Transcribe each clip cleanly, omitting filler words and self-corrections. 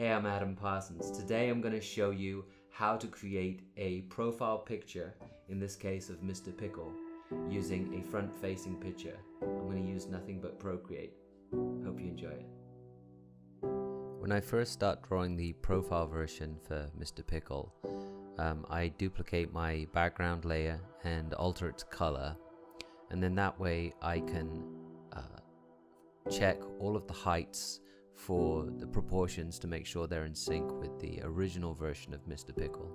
Hey, I'm Adam Parsons. Today I'm going to show you how to create a profile picture, in this case of Mr. Pickle, using a front-facing picture. I'm going to use nothing but Procreate. Hope you enjoy it. When I first start drawing the profile version for Mr. Pickle, I duplicate my background layer and alter its color, and then that way I can check all of the heights for the proportions to make sure they're in sync with the original version of Mr. Pickle.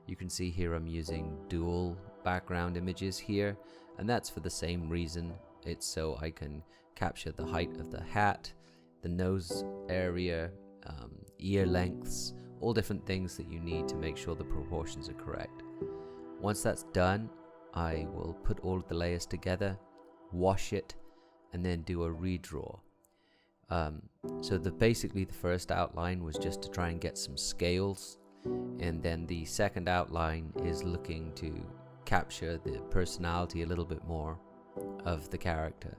You can see here I'm using dual background images here, and that's for the same reason. It's so I can capture the height of the hat, the nose area, ear lengths, all different things that you need to make sure the proportions are correct. Once that's done, I will put all of the layers together, wash it, and then do a redraw. So basically the first outline was just to try and get some scales, and then the second outline is looking to capture the personality a little bit more of the character.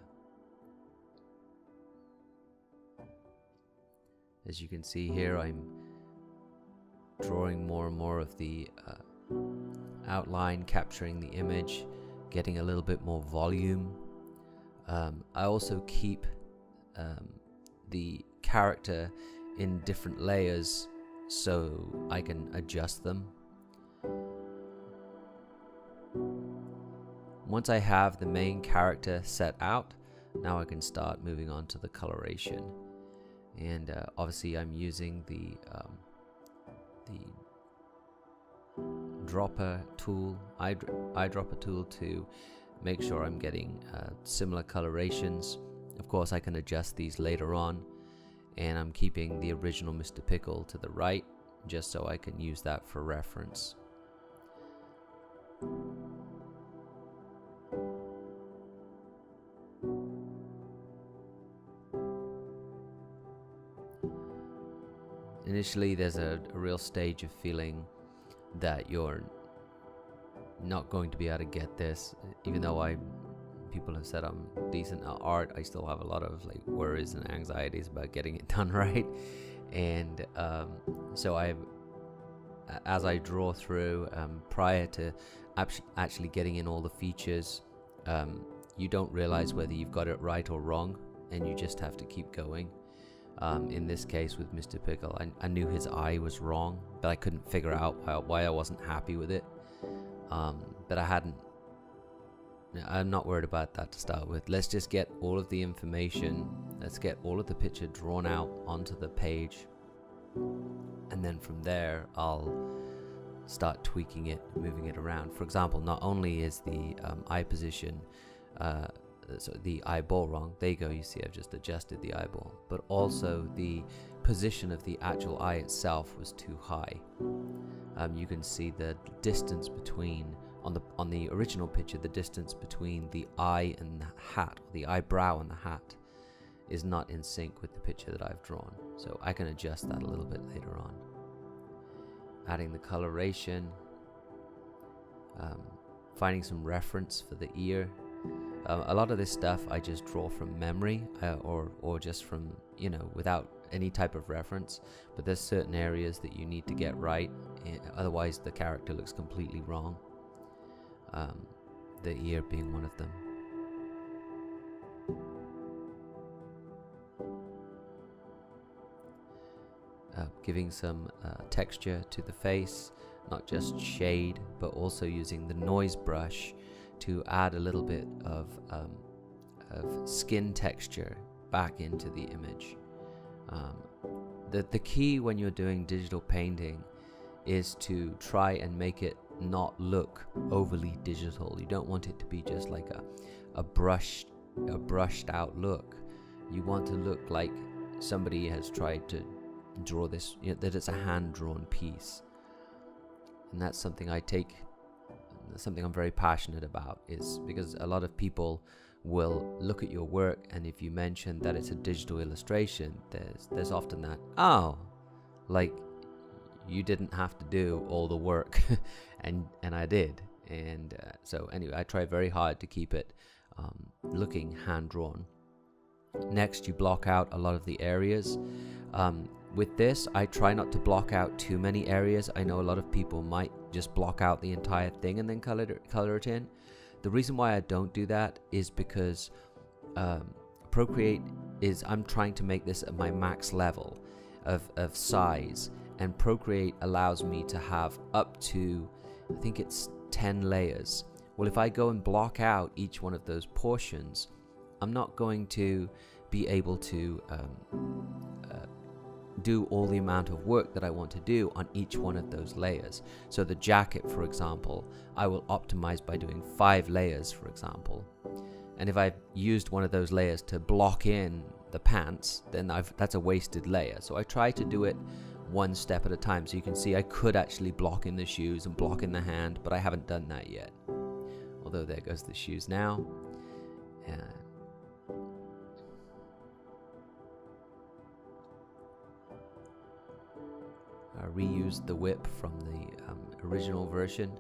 As you can see here, I'm drawing more and more of the outline, capturing the image, getting a little bit more volume. I also keep the character in different layers so I can adjust them. Once I have the main character set out, now I can start moving on to the coloration. And obviously I'm using the dropper tool, eyedropper tool, to make sure I'm getting similar colorations. Of course, I can adjust these later on, and I'm keeping the original Mr. Pickle to the right, just so I can use that for reference. Initially, there's a real stage of feeling that you're not going to be able to get this, even though people have said I'm decent at art. I still have a lot of worries and anxieties about getting it done right, and so as I draw through, prior to actually getting in all the features, you don't realize whether you've got it right or wrong, and you just have to keep going. In this case with Mr. Pickle, I knew his eye was wrong, but I couldn't figure out why I wasn't happy with it. But I'm not worried about that to start with. Let's just get all of the information, let's get all of the picture drawn out onto the page, and then from there I'll start tweaking it, moving it around. For example, not only is the eye position, so the eyeball wrong, there you go, you see I've just adjusted the eyeball, but also the position of the actual eye itself was too high. You can see the distance between, on the original picture, the distance between the eye and the hat, or the eyebrow and the hat, is not in sync with the picture that I've drawn. So I can adjust that a little bit later on. Adding the coloration, finding some reference for the ear. A lot of this stuff I just draw from memory, or just from, without any type of reference, but there's certain areas that you need to get right, otherwise the character looks completely wrong. The ear being one of them. Giving some texture to the face, not just shade, but also using the noise brush to add a little bit of skin texture back into the image. The key when you're doing digital painting is to try and make it not look overly digital. You don't want it to be just like a brushed out look. You want to look like somebody has tried to draw this, that it's a hand-drawn piece. And that's something something I'm very passionate about, is because a lot of people will look at your work, and if you mention that it's a digital illustration, there's often that, like you didn't have to do all the work and I did. And so anyway, I try very hard to keep it looking hand-drawn. Next, you block out a lot of the areas. With this, I try not to block out too many areas. I know a lot of people might just block out the entire thing and then color it in. The reason why I don't do that is because Procreate is, I'm trying to make this at my max level of size, and Procreate allows me to have up to, I think it's 10 layers. Well, if I go and block out each one of those portions, I'm not going to be able to do all the amount of work that I want to do on each one of those layers. So the jacket, for example, I will optimize by doing 5 layers, for example. And if I've used one of those layers to block in the pants, then that's a wasted layer. So I try to do it one step at a time. So you can see I could actually block in the shoes and block in the hand, but I haven't done that yet. Although there goes the shoes now. I reused the whip from the original version.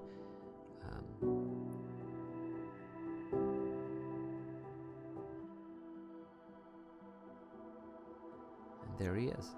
And there he is.